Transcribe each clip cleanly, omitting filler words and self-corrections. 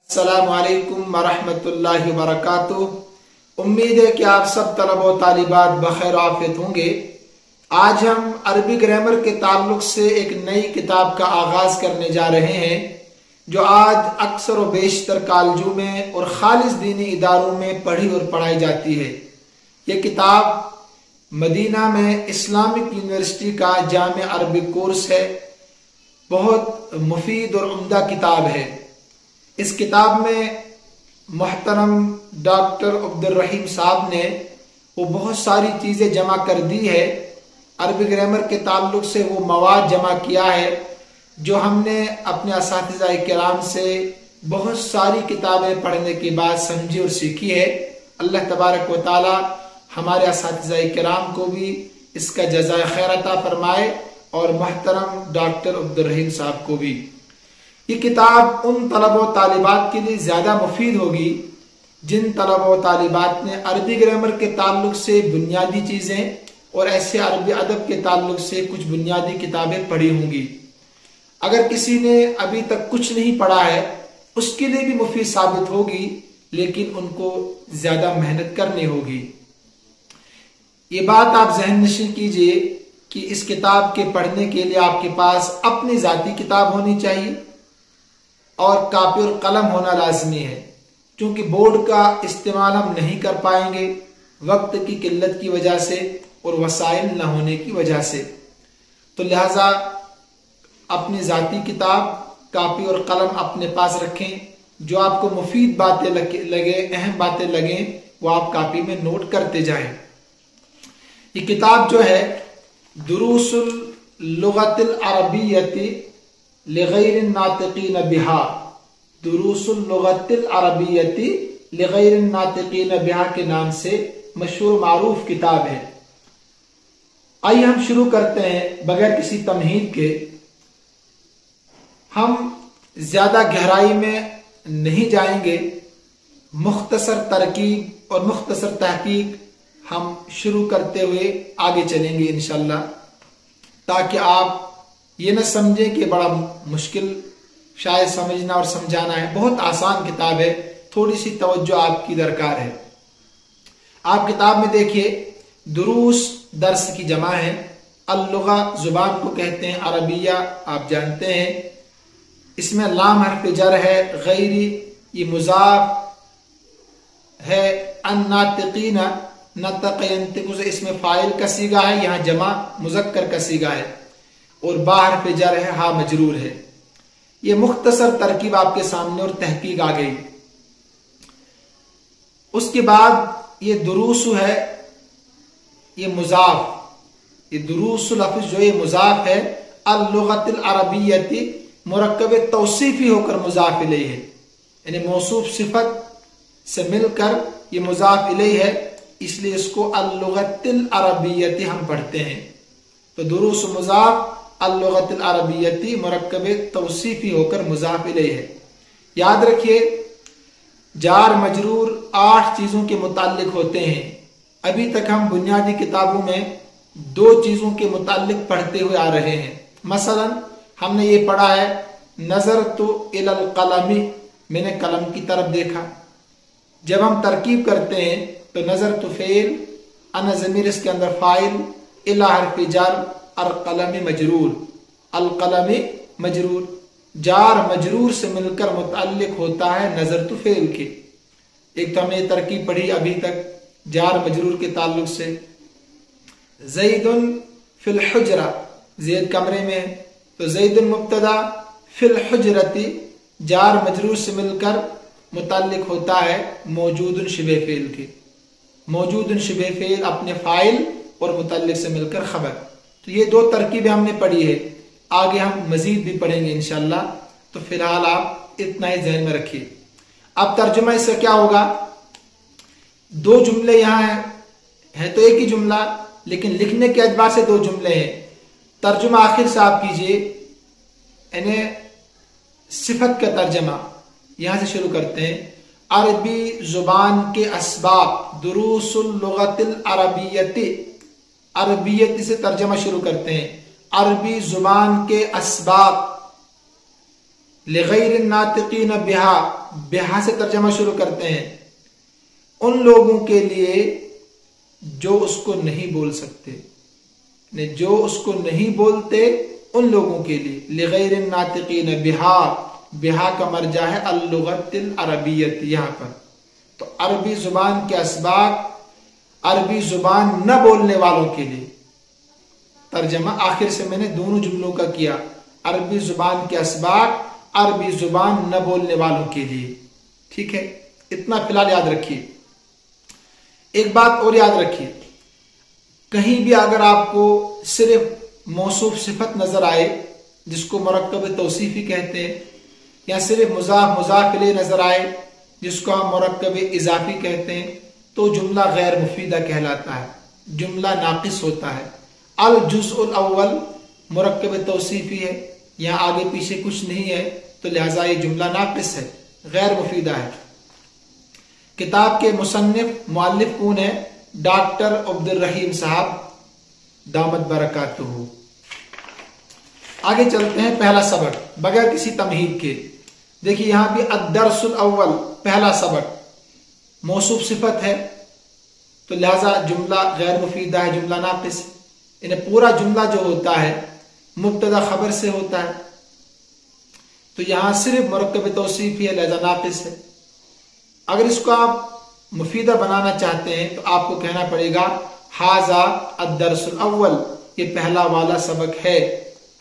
अस्सलामु अलैकुम वरहमतुल्लाहि वबरकातुहू। उम्मीद है कि आप सब तलब व तालिबात बखैर आफियत होंगे। आज हम अरबी ग्रामर के ताल्लुक से एक नई किताब का आगाज करने जा रहे हैं जो आज अक्सर व बेशतर कॉलेजों में और खालिस दीनी इदारों में पढ़ी और पढ़ाई जाती है। ये किताब मदीना में इस्लामिक यूनिवर्सिटी का जामे अरबिक कोर्स है। बहुत मुफीद और उम्दा किताब है। इस किताब में मोहतरम डॉक्टर अब्दुल रहीम साहब ने वो बहुत सारी चीज़ें जमा कर दी है। अरबी ग्रामर के ताल्लुक से वो मवाद जमा किया है जो हमने अपने असातिज़ा किराम से बहुत सारी किताबें पढ़ने के बाद समझी और सीखी है। अल्लाह तबारक व तआला हमारे असातिज़ा किराम को भी इसका जज़ाए खैर अता फरमाए और मोहतरम डॉक्टर अब्दुल रहीम साहब को भी। ये किताब उन तलब व तालिबात के लिए ज़्यादा मुफीद होगी जिन तलब व तालिबात ने अरबी ग्रामर के ताल्लुक से बुनियादी चीज़ें और ऐसे अरबी अदब के ताल्लुक से कुछ बुनियादी किताबें पढ़ी होंगी। अगर किसी ने अभी तक कुछ नहीं पढ़ा है उसके लिए भी मुफीद साबित होगी, लेकिन उनको ज़्यादा मेहनत करनी होगी। ये बात आप ज़हन नशीं कीजिए कि इस किताब के पढ़ने के लिए आपके पास अपनी ज़ाती किताब होनी चाहिए और कापी और कलम होना लाजमी है, क्योंकि बोर्ड का इस्तेमाल हम नहीं कर पाएंगे वक्त की किल्लत की वजह से और वसाइल न होने की वजह से। तो लिहाजा अपनी ज़ाती किताब, कापी और कलम अपने पास रखें। जो आपको मुफीद बातें लगे, अहम बातें लगें, वो आप कापी में नोट करते जाएं। ये किताब जो है दुरूसुल लुगतिल अरबिय्यति लिगैरिन नातिकीन बिहा, दुरूसुल लुगतिल अरबिय्यति लिगैरिन नातिकीन बिहा के नाम से मशहूर मारूफ किताब है। आइए हम शुरू करते हैं बगैर किसी तमहीद के। हम ज्यादा गहराई में नहीं जाएंगे, मुख्तसर तरकीब और मुख्तसर तहकीक हम शुरू करते हुए आगे चलेंगे इंशाअल्लाह, ताकि आप ये न समझें कि बड़ा मुश्किल शायद समझना और समझाना है। बहुत आसान किताब है, थोड़ी सी तवज्जो आपकी दरकार है। आप किताब में देखिए, दुरूस दर्स की जमा है, अल-लुगा जुबान को कहते हैं, अरबिया आप जानते हैं। इसमें लाम हर्फ जर है, गैरी ये मुजाफ है, अन्नातिकीना नतक़ यंतिक़ु से इसमें फाइल का सीगा है, यहाँ जमा मुज़क्कर का सीगा है, और बा हर्फ जर है, हा मजरूर है। ये मुख्तसर तरकीब आपके सामने और तहकीक आ गई। उसके बाद ये दुरूसु है, ये मुजाफ, ये दुरूसु लफ्ज़ जो ये मुजाफ है, अल-लुगतिल अरबिय्यति मुरक्कब तौसीफी होकर मुजाफ इलैहि है, यानी मौसूफ सिफत से मिलकर ये मुजाफ इलैहि है, इसलिए इसको अल-लुगतिल अरबिय्यति हम पढ़ते हैं। तो दुरूस मुजाफ अल-लुगतिल अरबिय्यति मुरक्कब तौसीफी होकर मुजाफ इलैहि है। याद रखिए, जार मजरूर 8 चीजों के मुताल्लिक होते हैं। अभी तक हम बुनियादी किताबों में 2 चीजों के मुताल्लिक पढ़ते हुए आ रहे हैं। मसलन हमने ये पढ़ा है नजर तो इलल कलमी, मैंने कलम की तरफ देखा। जब हम तरकीब करते हैं तो नजर तो फेल, अन ज़मीर इसके अंदर फाइल, इला हर्फ जर, अल कलमी मजरूर, अल कलमी मजरूर, जार मजरूर से मिलकर मुताल्लिक होता है नजर तो फेल के। एक तो हमने तरकीब पढ़ी अभी तक जार मजरूर के ताल्लुक से, ज़ैदुन फिल हुजरा, ज़ैद कमरे में है, तो ज़ैदुन मुब्तदा, फिल हुजरती जार मजरूर से मिलकर मुताल्लिक होता है मौजूदुन शिबे फेल के। मौजूदुन शिबे फेल अपने फाइल और मुताल्लिक से मिलकर खबर। तो ये 2 तरकीबें हमने पढ़ी है, आगे हम मजीद भी पढ़ेंगे इंशाअल्लाह। तो फिलहाल आप इतना ही ज़हन में रखिए। अब तर्जुमा इससे क्या होगा, 2 जुमले यहाँ है तो एक ही जुमला, लेकिन लिखने के एतबार से 2 जुमले हैं। तर्जुमा आखिर से आप कीजिए, यानी सिफत का तर्जमा यहां से शुरू करते हैं। अरबी जुबान के असबाब, दुरूसुल लुगतिल अरबिय्यति, अरबियत से तर्जमा शुरू करते हैं। अरबी जुबान के असबाब, لغیر الناطقین بہا، بہا سے ترجمہ شروع کرتے ہیں، ان لوگوں کے لیے جو اس کو نہیں بول سکتے، جو اس کو نہیں بولتے ان لوگوں کے لیے. لغیر الناطقین بہا، بہا کا مرجع ہے اللغت العربیت یہاں پر. تو عربی زبان کے اسباق، عربی زبان نہ بولنے والوں کے لیے. ترجمہ آخر سے میں نے دونوں جملوں کا کیا، عربی زبان کے اسباق، عربی زبان نہ بولنے والوں کے لیے. ٹھیک ہے، اتنا فی الحال یاد رکھیے. ایک بات اور یاد رکھیے، کہیں بھی اگر آپ کو صرف موصوف صفت نظر آئے جس کو مرکب توصیفی کہتے ہیں، یا صرف مضاف مضاف الیہ نظر آئے جس کو ہم مرکب اضافی کہتے ہیں، تو جملہ غیر مفیدہ کہلاتا ہے، جملہ ناقص ہوتا ہے. الجزء الاول مرکب توصیفی ہے، یہاں آگے پیچھے کچھ نہیں ہے، تو لہذا یہ جملہ ناقص ہے، غیر مفیدہ ہے. کتاب کے مصنف مؤلف کون ہے؟ ڈاکٹر عبد الرحیم صاحب دامت برکاتہ. آگے چلتے ہیں، پہلا سبق بغیر کسی تمہید کے. دیکھیے یہاں بھی الدرس الاول، پہلا سبق، موصوف صفت ہے تو لہذا جملہ غیر مفیدہ ہے، جملہ ناقص. انہیں پورا جملہ جو ہوتا ہے مبتدا خبر سے ہوتا ہے، تو یہاں صرف مرکب توصیفی ہے، لہذا ناقص ہے. اگر اس کو آپ مفیدہ بنانا چاہتے ہیں تو آپ کو کہنا پڑے گا ھذا الدرس الاول، یہ پہلا والا سبق ہے.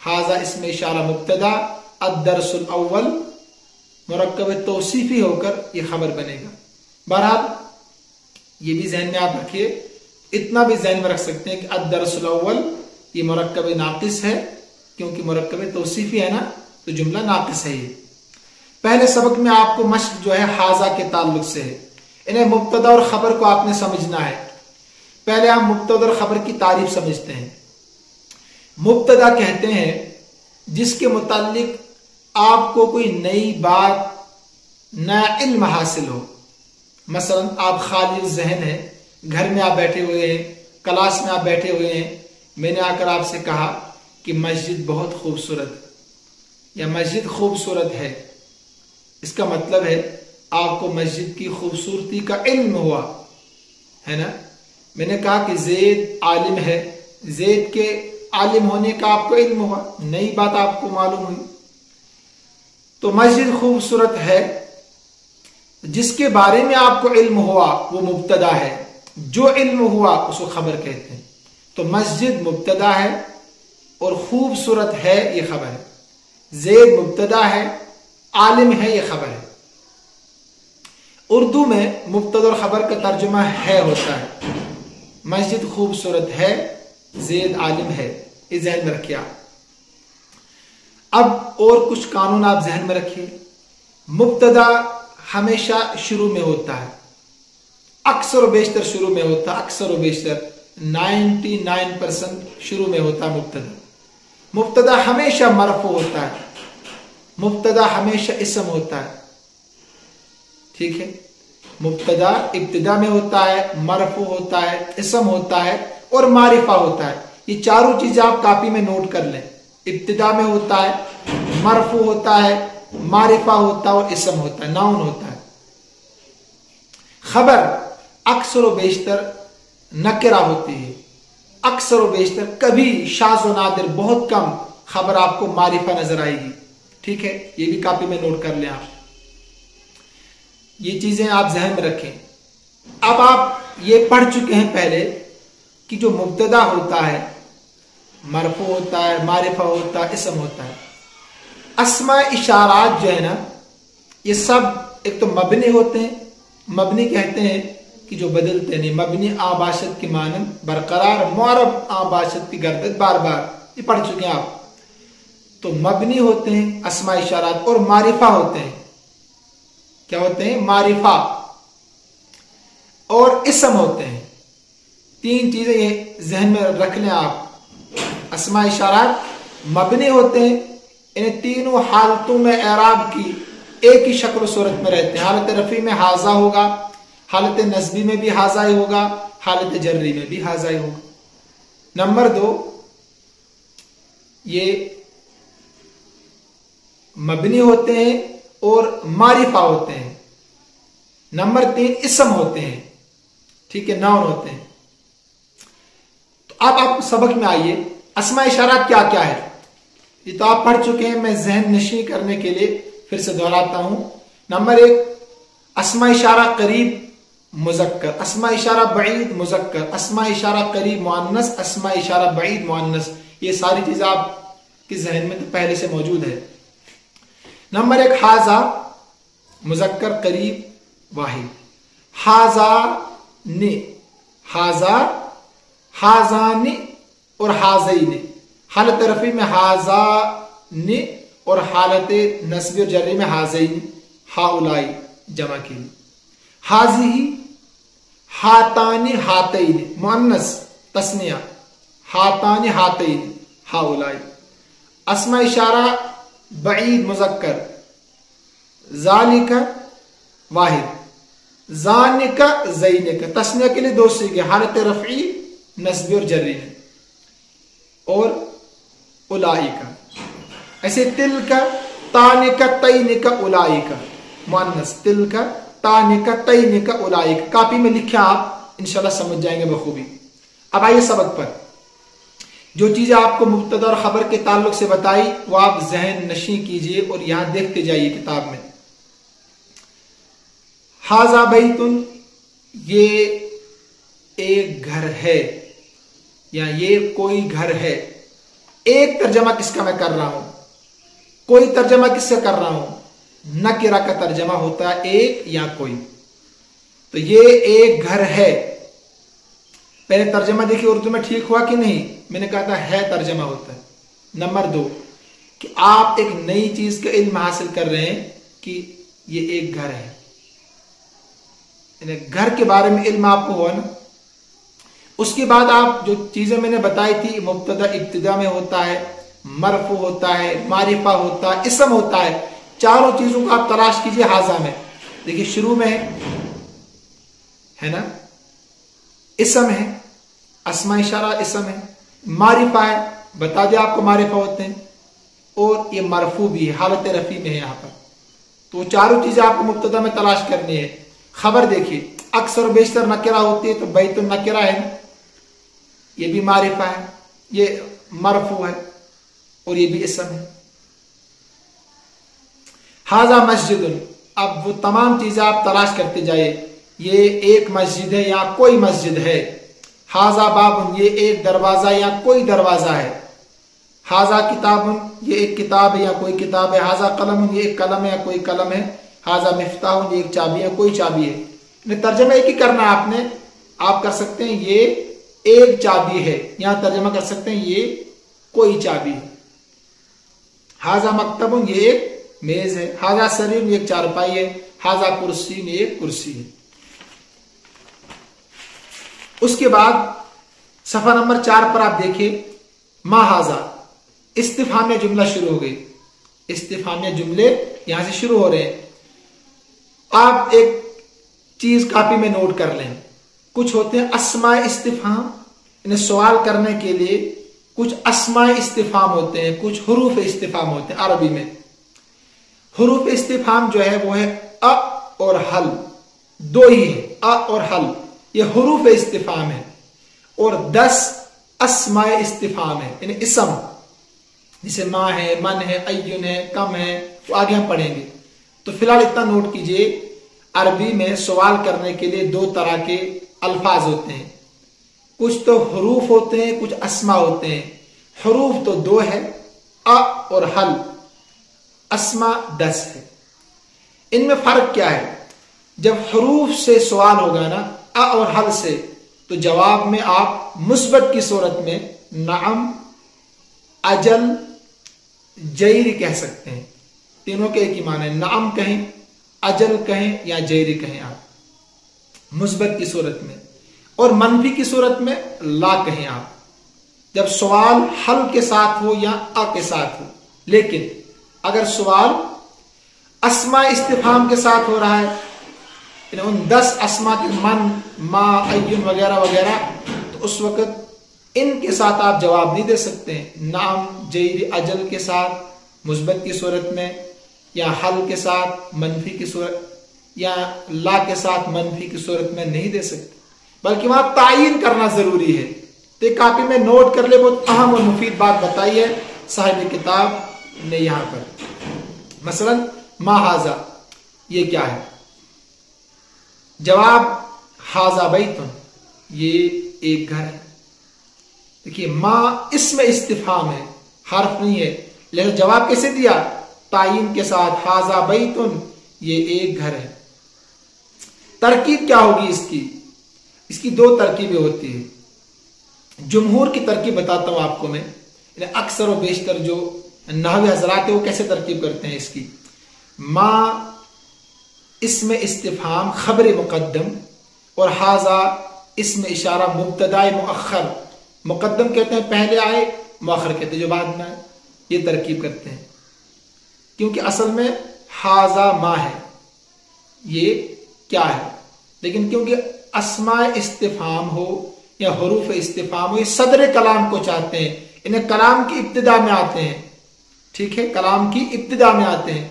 ھذا اسم اشارہ مبتدا، الدرس الاول مرکب توصیفی ہو کر یہ خبر بنے گا. بہرحال یہ بھی ذہن میں آپ رکھیے، اتنا بھی ذہن میں رکھ سکتے ہیں کہ الدرس الاول یہ مرکب ناقص ہے، کیونکہ مرکب توصیفی ہے نا، تو جملہ ناقص ہے. یہ پہلے سبق میں آپ کو مشق جو ہے ھذا کے تعلق سے ہے. انہیں مبتدا اور خبر کو آپ نے سمجھنا ہے. پہلے ہم مبتدا اور خبر کی تعریف سمجھتے ہیں. مبتدا کہتے ہیں جس کے متعلق آپ کو کوئی نئی بات، نیا علم حاصل ہو. مثلا آپ خالی ذہن ہیں، گھر میں آپ بیٹھے ہوئے ہیں، کلاس میں آپ بیٹھے ہوئے ہیں، میں نے آ کر آپ سے کہا کہ مسجد بہت خوبصورت یا مسجد خوبصورت ہے. اس کا مطلب ہے آپ کو مسجد کی خوبصورتی کا علم ہوا ہے نا. میں نے کہا کہ زید عالم ہے، زید کے عالم ہونے کا آپ کو علم ہوا، نئی بات آپ کو معلوم ہوئی. تو مسجد خوبصورت ہے، جس کے بارے میں آپ کو علم ہوا وہ مبتدا ہے، جو علم ہوا اس کو خبر کہتے ہیں. تو مسجد مبتدا ہے اور خوبصورت ہے یہ خبر ہے. زید مبتدا ہے، عالم ہے یہ خبر ہے. اردو میں مبتدا اور خبر کا ترجمہ ہے ہوتا ہے. مسجد خوبصورت ہے، زید عالم ہے، یہ ذہن میں رکھیے آپ. اب اور کچھ قانون آپ ذہن میں رکھیے. مبتدا ہمیشہ شروع میں ہوتا ہے، اکثر و بیشتر شروع میں ہوتا ہے، اکثر و بیشتر 99% شروع میں ہوتا ہے مبتدا. مبتدا ہمیشہ مرفوع ہوتا ہے، مبتدا ہمیشہ اسم ہوتا ہے. ٹھیک ہے، مبتدا ابتدا میں ہوتا ہے، مرفوع ہوتا ہے، اسم ہوتا ہے اور معرفہ ہوتا ہے. یہ چاروں چیزیں آپ کاپی میں نوٹ کر لیں. ابتدا میں ہوتا ہے، مرفوع ہوتا ہے، معرفہ ہوتا ہے اور اسم ہوتا ہے، ناؤن ہوتا ہے. خبر اکثر و بیشتر نکرہ ہوتی ہے، اکثر و بیشتر، کبھی شاذ و نادر بہت کم خبر آپ کو معرفہ نظر آئے گی. ٹھیک ہے، یہ بھی کاپی میں نوٹ کر لیں آپ. یہ چیزیں آپ ذہن میں رکھیں. اب آپ یہ پڑھ چکے ہیں پہلے کہ جو مبتدا ہوتا ہے مرفوع ہوتا ہے، معرفہ ہوتا ہے، اسم ہوتا ہے. اسماء اشارات جو ہے نا، یہ سب ایک تو مبنی ہوتے ہیں. مبنی کہتے ہیں کہ جو بدلتے نہیں، مبنی آباشت کی مانند برقرار، معرب آباشت کی گردد بار بار، یہ پڑھ چکے ہیں آپ. تو مبنی ہوتے ہیں اسماء اشارات، اور معرفہ ہوتے ہیں. کیا ہوتے ہیں؟ معرفہ اور اسم ہوتے ہیں. تین چیزیں یہ ذہن میں رکھ لیں آپ. اسماء اشارات مبنی ہوتے ہیں، انہیں تینوں حالتوں میں اعراب کی ایک ہی شکل و صورت میں رہتے ہیں. حالت رفع میں ھذا ہوگا، حالت نصبی میں بھی ھذا ہی ہوگا، حالت جری میں بھی ھذا ہی ہوگا. نمبر 2، یہ मबनी होते हैं और मारिफा होते हैं। नंबर 3 इसम होते हैं, ठीक है, नाउन होते हैं। तो अब आप सबक में आइए, अस्मा इशारात क्या क्या है। ये तो आप पढ़ चुके हैं, मैं जहन नशी करने के लिए फिर से दोहराता हूं। नंबर 1 अस्मा इशारा करीब मुज़क्कर, अस्मा इशारा बईद मुज़क्कर, अस्मा इशारा करीब मुअन्नस, अस्मा इशारा बईद मुअन्नस। ये सारी चीजें आपके जहन में तो पहले से मौजूद है। नंबर 1 हाजा मुज़क्कर करीब वाहिद, हाजा ने, हाजा, हाजानी और हाज़ैनी। हालत रफ़ी में हाजा ने और हालत नस्ब और जर्री में हाज़ैनी, हाउलाई जमा के लिए। हाज़िही, हातानी, हातैनी मुअन्नस तस्निया, हातानी हातैनी, हाउलाई। अस्मा इशारा बईद मुज़क्कर, ज़ालिका वाहिद, ज़ानिका ज़ैनिका, तस्निया के लिए 2 सीगे, हालत रफ़ी नस्बी और जर्री में, और उलाइका। ऐसे तिलका, तानिका, तैनिका, उलाइका मुअन्नस, तिलका, तानिका, तैनिका, उलाइका। कॉपी में लिखा, आप इंशाल्लाह समझ जाएंगे बखूबी। अब आइए सबक पर। जो चीजें आपको मुब्तदा और खबर के ताल्लुक से बताई वो आप जहन नशी कीजिए और यहां देखते जाइए किताब में। हाजा बैतुन, ये एक घर है या ये कोई घर है। एक तर्जमा किसका मैं कर रहा हूं, कोई तर्जमा किससे कर रहा हूं, नकिरा का तर्जमा होता है एक या कोई। तो ये एक घर है, पहले तर्जमा देखिए उर्दू में ठीक हुआ कि नहीं, मैंने कहा था है तर्जमा होता है। नंबर 2 कि आप एक नई चीज का इल्म हासिल कर रहे हैं कि ये एक घर है, घर के बारे में इल्म आपको हुआ ना। उसके बाद आप जो चीजें मैंने बताई थी, मुब्तदा इब्तिदा में होता है, मरफू होता है, मारिफा होता है, इसम होता है। चारों चीजों को आप तलाश कीजिए हाजा में। देखिए शुरू में है ना, इसम है, अस्मा इशारा इसम है, मारिफा है, बता दिया आपको मारिफा होते हैं, और ये मरफू भी है, हालत रफी में है यहां पर। तो चारों चीजें आपको मुब्तदा में तलाश करनी है। खबर देखिए, अक्सर और बेशतर नकिरा होती है, तो बैतुन नकिरा है ना, ये भी मारिफा है, ये मरफू है, और ये भी इसम है। हाजा मस्जिदुन, अब वो तमाम चीजें आप तलाश करते जाइए, ये एक मस्जिद है या कोई मस्जिद है। हाजा बाबुन, ये एक दरवाजा या कोई दरवाजा है। हाजा किताबुन, ये एक किताब है या कोई किताब है। हाजा कलमुन, ये एक कलम है या कोई कलम है। हाजा मिफ्ताहुन, ये एक चाबी है, कोई चाबी है। तर्जमा एक ही करना है आपने, आप कर सकते हैं ये एक चाबी है, यहां तर्जमा कर सकते हैं ये कोई चाबी है। हाजा मकतबुन, ये एक मेज है। हाजा सरीर, ये एक चारपाई है। हाजा कुर्सी, ये एक कुर्सी है। उसके बाद सफा नंबर 4 पर आप देखिए, मा हाजा, इस्तिफामिया जुमला शुरू हो गई। इस्तिफामिया जुमले यहां से शुरू हो रहे हैं। आप एक चीज कॉपी में नोट कर लें, कुछ होते हैं अस्माए इस्तिफाम, इन्हें सवाल करने के लिए कुछ अस्माए इस्तिफाम होते हैं, कुछ हुरूफ इस्तिफाम होते हैं। अरबी में हुरूफ इस्तिफाम जो है वो है अ और हल, 2 ही है, अ और हल, ये हुरूफ इस्तिफाम है। और 10 अस्माए इस्तिफाम है, यानी इसम, जैसे माँ है, मन है, अय्युन है, कम है, वो आगे हम पढ़ेंगे। तो फिलहाल इतना नोट कीजिए, अरबी में सवाल करने के लिए 2 तरह के अल्फाज होते हैं, कुछ तो हुरूफ होते हैं, कुछ अस्मा होते हैं। हुरूफ तो 2 है, अ और हल, अस्मा 10 है। इनमें फर्क क्या है? जब हुरूफ से सवाल होगा ना, अ और हल से, तो जवाब में आप मुस्बत की सूरत में नाम, अजल, जैर कह सकते हैं। तीनों के एक ही माने, नाम कहें, अजल कहें या जैर कहें आप मुस्बत की सूरत में, और मनफी की सूरत में ला कहें आप, जब सवाल हल के साथ हो या अ के साथ हो। लेकिन अगर सवाल अस्मा इस्तिफाम के साथ हो रहा है, उन 10 अस्मा के मन, मा, अय्युन वगैरह वगैरह, तो उस वक्त इनके साथ आप जवाब नहीं दे सकते। नाम, जैर, अजल के साथ मुस्बत की सूरत में یا حل کے ساتھ منفی کی صورت یا لا کے ساتھ منفی کی صورت میں نہیں دے سکتے، بلکہ وہاں تعین کرنا ضروری ہے۔ تو ایک کاپی میں نوٹ کر لے، بہت اہم اور مفید بات بتائی ہے صاحب کتاب نے یہاں پر۔ مثلا ما ھذا، یہ کیا ہے؟ جواب ھذا بیت، یہ ایک گھر ہے۔ دیکھیے ما اسم استفہام ہے، حرف نہیں ہے، لیکن جواب کیسے دیا؟ تعین کے ساتھ، ھذا بیت، یہ ایک گھر ہے۔ ترکیب کیا ہوگی اس کی دو ترکیبیں ہوتی ہیں۔ جمہور کی ترکیب بتاتا ہوں آپ کو میں، اکثر و بیشتر جو نحوی حضرات ہیں وہ کیسے ترکیب کرتے ہیں اس کی۔ ما اسم استفہام خبر مقدم اور ھذا اسم اشارہ مبتدائے مؤخر، مقدم کہتے ہیں پہلے آئے، مؤخر کہتے ہیں جو بعد میں آئے، یہ ترکیب کرتے ہیں۔ کیونکہ اصل میں ھذا ما ہے، یہ کیا ہے، لیکن کیونکہ اسماء استفہام ہو یا حروف استفہام ہو، یہ صدر کلام کو چاہتے ہیں، انہیں کلام کی ابتدا میں آتے ہیں، ٹھیک ہے، کلام کی ابتدا میں آتے ہیں،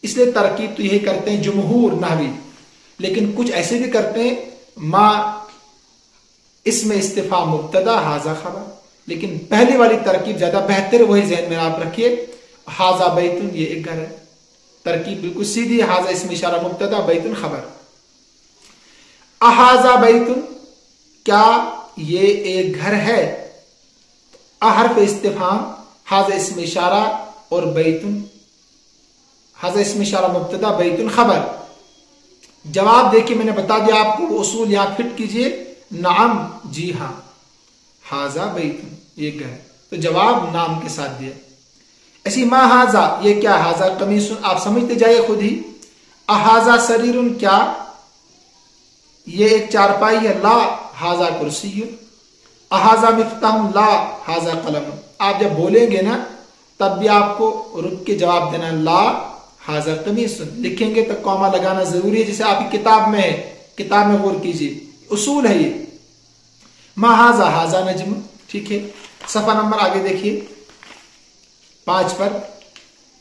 اس لیے ترکیب تو یہی کرتے ہیں جمہور نحوی۔ لیکن کچھ ایسے بھی کرتے ہیں ما اسم استفہام مبتدا ھذا خبر، لیکن پہلی والی ترکیب زیادہ بہتر ہے، وہی ذہن میں آپ رکھیے۔ ھذا بیت، یہ ایک گھر ہے، ترکیب بالکل سیدھی ہے، ھذا اسم اشارہ مبتدا بیت خبر۔ اھذا بیت، کیا یہ ایک گھر ہے؟ حرف استفہام، ھذا اسم اشارہ اور بیت، ھذا اسم اشارہ مبتدا بیت خبر۔ جواب دیکھیے میں نے بتا دیا آپ کو، وہ اصول یہاں فٹ کیجئے، نعم، جی ہاں، ھذا بیت، یہ گھر، تو جواب نام کے ساتھ دیا۔ ایسی ما ھذا، یہ کیا؟ ھذا قمیص، آپ سمجھتے جائیے خود ہی۔ اھذا سریر، کیا یہ ایک چارپائی ہے؟ لا، ھذا کرسی۔ اھذا مفتاح، لا، ھذا قلم۔ آپ جب بولیں گے نا تب بھی آپ کو رک کے جواب دینا، لا ھذا قمیص، لکھیں گے تو کوما لگانا ضروری ہے، جیسے آپ کی کتاب میں ہے، کتاب میں غور کیجیے، اصول ہے یہ۔ ما ھذا، ھذا نجم، ٹھیک ہے۔ صفحہ نمبر آگے دیکھیے 5 پر،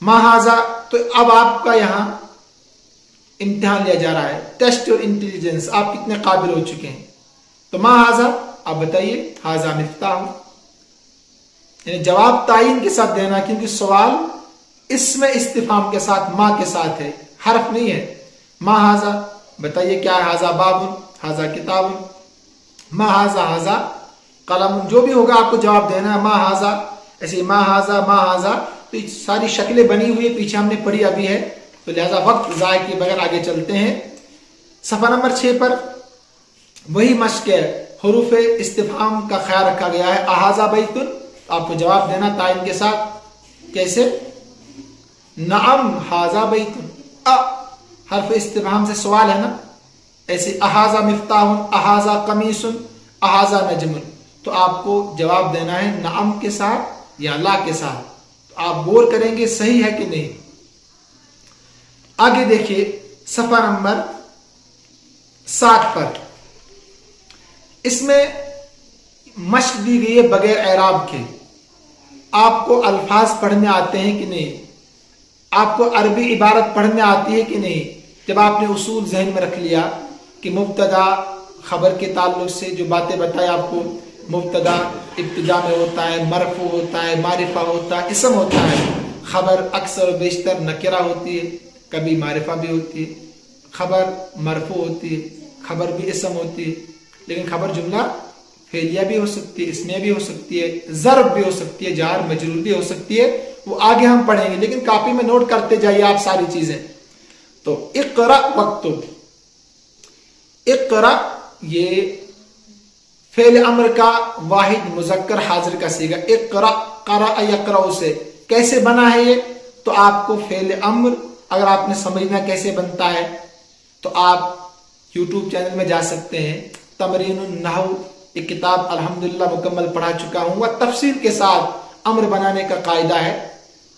ما ھذا، تو اب آپ کا یہاں امتحان لیا جا رہا ہے، ٹیسٹ اور انٹیلیجنس، آپ کتنے قابل ہو چکے ہیں۔ تو ما ھذا، آپ بتائیے، ھذا مفتاح، یعنی جواب تعین کے ساتھ دینا، کیونکہ سوال اسم استفہام کے ساتھ، ما کے ساتھ ہے، حرف نہیں ہے۔ ما ھذا، بتائیے کیا ہے؟ ھذا باب، ھذا کتاب، ما ھذا، ھذا قلم، جو بھی ہوگا آپ کو جواب دینا ہے، ما ھذا۔ ایسے ما ھذا، ما ھذا، تو ساری شکلیں بنی ہوئی ہے، پیچھے ہم نے پڑھی ابھی ہے، تو لہذا وقت ضائع کیے بغیر آگے چلتے ہیں۔ صفحہ نمبر 6 پر وہی مشق ہے، حروف استفہام کا خیال رکھا گیا ہے۔ اھذا بیت، آپ کو جواب دینا تعین کے ساتھ، کیسے؟ نعم ھذا بیت، حرف استفہام سے سوال ہے نا، ایسے اھذا مفتاح، اھذا قمیص، اھذا نجم، تو آپ کو جواب دینا ہے نعم کے ساتھ یا لا کے ساتھ، تو آپ غور کریں گے صحیح ہے کہ نہیں۔ آگے دیکھیے صفحہ نمبر 7 پر، اس میں مشق دی گئی ہے بغیر اعراب کے۔ آپ کو الفاظ پڑھنے آتے ہیں کہ نہیں؟ آپ کو عربی عبارت پڑھنے آتی ہے کہ نہیں؟ جب آپ نے اصول ذہن میں رکھ لیا کہ مبتدا خبر کے تعلق سے جو باتیں بتائی آپ کو، مبتدا ابتدا میں ہوتا ہے، مرفوع ہوتا ہے، معرفہ ہوتا ہے، اسم ہوتا ہے، خبر اکثر و بیشتر نکرہ ہوتی ہے، کبھی معرفہ بھی ہوتی ہے، خبر مرفوع ہوتی ہے، خبر بھی اسم ہوتی ہے، لیکن خبر جملہ فعلیہ بھی ہو سکتی ہے، اسمیہ بھی ہو سکتی ہے، ضرب بھی ہو سکتی ہے، جار مجرور بھی ہو سکتی ہے، وہ آگے ہم پڑھیں گے، لیکن کاپی میں نوٹ کرتے جائیے آپ ساری چیزیں۔ تو اقرأ واکتب، اقرأ یہ فعل امر کا واحد مذکر حاضر کا صیغہ، اقرأ، قرأ یقرأ سے کیسے بنا ہے یہ؟ تو آپ کو فعل امر اگر آپ نے سمجھنا کیسے بنتا ہے تو آپ یوٹیوب چینل میں جا سکتے ہیں، تمرین النحو، ایک کتاب الحمدللہ مکمل پڑھا چکا ہوں، وہ تفصیل کے ساتھ امر بنانے کا قاعدہ ہے،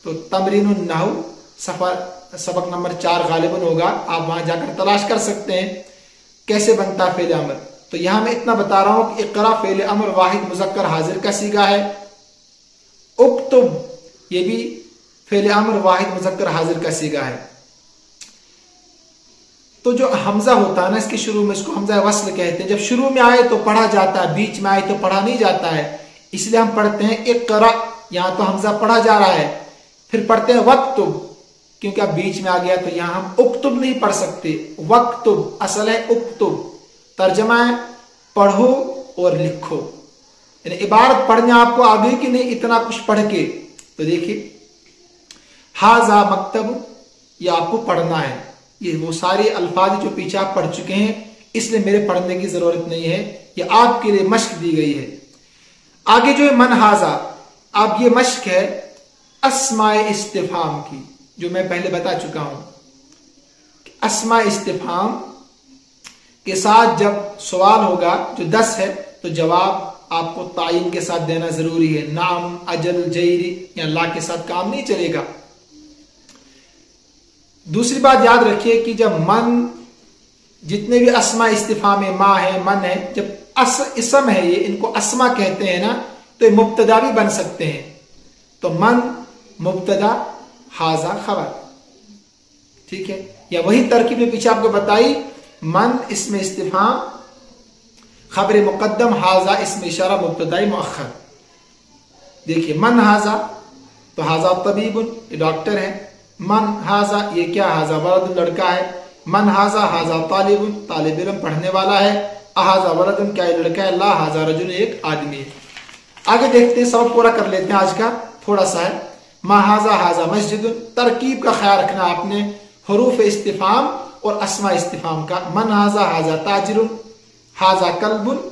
تو تمرین النحو سبق نمبر 4 غالباً ہوگا، آپ وہاں جا کر تلاش کر سکتے ہیں کیسے بنتا فعل امر۔ تو یہاں میں اتنا بتا رہا ہوں کہ اقرا فعل امر واحد مذکر حاضر کا صیغہ ہے، اکتب یہ بھی फेल अम्र वाहिद मुज़क्कर हाजिर का सीगा है। तो जो हमजा होता है ना इसके शुरू में, इसको हमजा वस्ल कहते हैं। जब शुरू में आए तो पढ़ा जाता है, बीच में आए तो पढ़ा नहीं जाता है, इसलिए हम पढ़ते हैं इक़रा। यहां तो हमजा पढ़ा जा रहा है, फिर पढ़ते हैं वक्तुब, क्योंकि अब बीच में आ गया तो यहां हम उक्तुब नहीं पढ़ सकते, वक्तुब असल है उक्तुब। तर्जमा है पढ़ो और लिखो, यानी इबारत पढ़ने आपको आगे की नहीं, इतना कुछ पढ़ के। तो देखिए हाजा मक्तब, ये आपको पढ़ना है। ये वो सारे अल्फाज जो पीछे आप पढ़ चुके हैं, इसलिए मेरे पढ़ने की जरूरत नहीं है, ये आपके लिए मश्क दी गई है। आगे जो है मन हाजा, अब ये मश्क है अस्माए इस्तिफाम की, जो मैं पहले बता चुका हूं। अस्माए इस्तिफाम के साथ जब सवाल होगा जो 10 है, तो जवाब आपको तायीन के साथ देना जरूरी है। नाम, अजल, जैरी या ला के साथ काम नहीं चलेगा। दूसरी बात याद रखिए कि जब मन, जितने भी अस्मा इस्तिफाम में माँ है, मन है, जब इसम है, ये इनको अस्मा कहते हैं ना, तो ये मुब्तदा भी बन सकते हैं। तो मन मुब्तदा, हाजा खबर, ठीक है। या वही तरकीब में पीछे आपको बताई, मन इसमें इस्तिफाम, खबर मुकद्दम, हाजा इसमें इशारा, मुब्तदा मुअख्खर। देखिए मन हाजा, तो हाजा तबीबुन, ये डॉक्टर है। मन हाजा, ये क्या, हाजा वलदुन, लड़का है। मन हाजा, हाजा तालिबुन, तालिब इल्म, पढ़ने वाला है। अहाजा वलदुन, क्या ये लड़का है। ला हाजा रजुल, एक आदमी है। आगे देखते हैं, सब पूरा कर लेते हैं आज का, थोड़ा सा है। मा हाजा, हाजा मस्जिदुन, तरकीब का ख्याल रखना आपने, हरूफ इस्तिफाम और अस्मा इस्तिफाम का। मन हाजा, हाजा ताजिरुन, हाजा कल्बुन,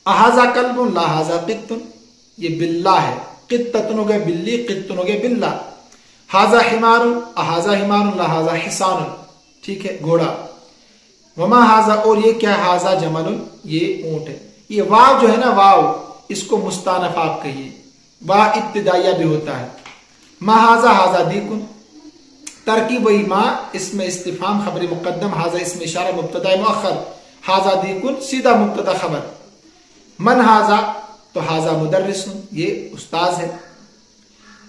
अहाजा कल्बुन, ला हाजा कित्तुन, ये बिल्ला है। कित्तुन हो गया बिल्ली, कित्तुन हो गया बिल्ला। हाजा हिमारुन, अहाजा हिमारुन, ला हाजा हिसानुन, ठीक है, घोड़ा। वमा हाजा, और ये क्या, हाजा जमलुन, ये ऊंट है। ये वाव जो है ना, वाव, इसको मुस्तानफ आप कहिए, वाह इब्तिदाइया भी होता है। मा हाजा, हाजा दीकुन, तरकीब वही, माँ इसमें इस्तिफाम, खबर मुकद्दम, हाजा इसमें इशारा, मुब्तदा मुअख्खर, हाजा दीकुन सीधा मुब्तदा खबर। मन हाजा, तो हाजा मुदर्रिसुन, ये उस्ताद है।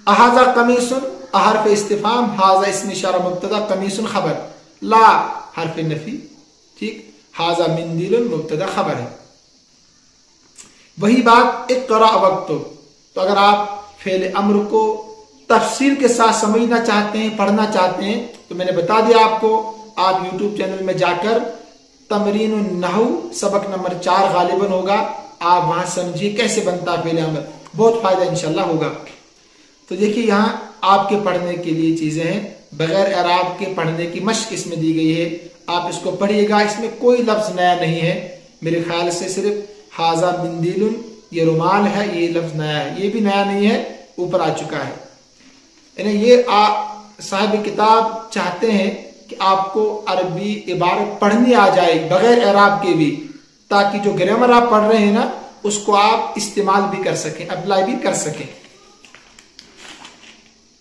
अहाजा कमीसुन, हर्फ इस्तिफाम, हाजा इसमें इशारा, मुब्तदा, कमीसुन खबर। ला हर्फ नफी, ठीक। हाजा मिंदिलुन, मुब्तदा खबर है। वही बात इक़रा वक्तुब। तो अगर आप फेल अम्र को तफसील के साथ समझना चाहते हैं, पढ़ना चाहते हैं, तो मैंने बता दिया आपको, आप यूट्यूब चैनल में जाकर तमरीन नहू सबक नंबर 4 गालिबन होगा, आप वहां समझिए कैसे बनता है फेल अम्र, बहुत फायदा इंशाल्लाह होगा। तो देखिए यहाँ आपके पढ़ने के लिए चीजें हैं, बगैर एराब के पढ़ने की मश्क इसमें दी गई है। आप इसको पढ़िएगा, इसमें कोई लफ्ज नया नहीं है मेरे ख्याल से, सिर्फ हाजा मिंदिलुन, ये रुमाल है, ये लफ्ज नया है, ये भी नया नहीं है, ऊपर आ चुका है। यानी ये साहिब किताब चाहते हैं कि आपको अरबी इबारत पढ़नी आ जाए बगैर एराब के भी, ताकि जो ग्रामर आप पढ़ रहे हैं ना, उसको आप इस्तेमाल भी कर सकें, अप्लाई भी कर सकें।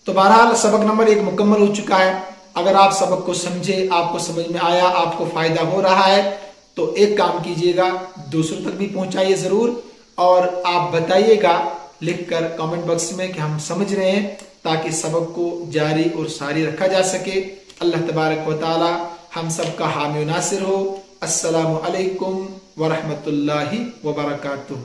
तो बहरहाल सबक नंबर 1 मुकम्मल हो चुका है। अगर आप सबक को समझे, आपको समझ में आया, आपको फायदा हो रहा है, तो एक काम कीजिएगा, दूसरों तक भी पहुंचाइए जरूर, और आप बताइएगा लिखकर कमेंट बॉक्स में कि हम समझ रहे हैं, ताकि सबक को जारी और सारी रखा जा सके। अल्लाह तबारक व तआला हम सब का हामी नासिर हो। अस्सलामु अलैकुम व रहमतुल्लाहि व बरकातुहू।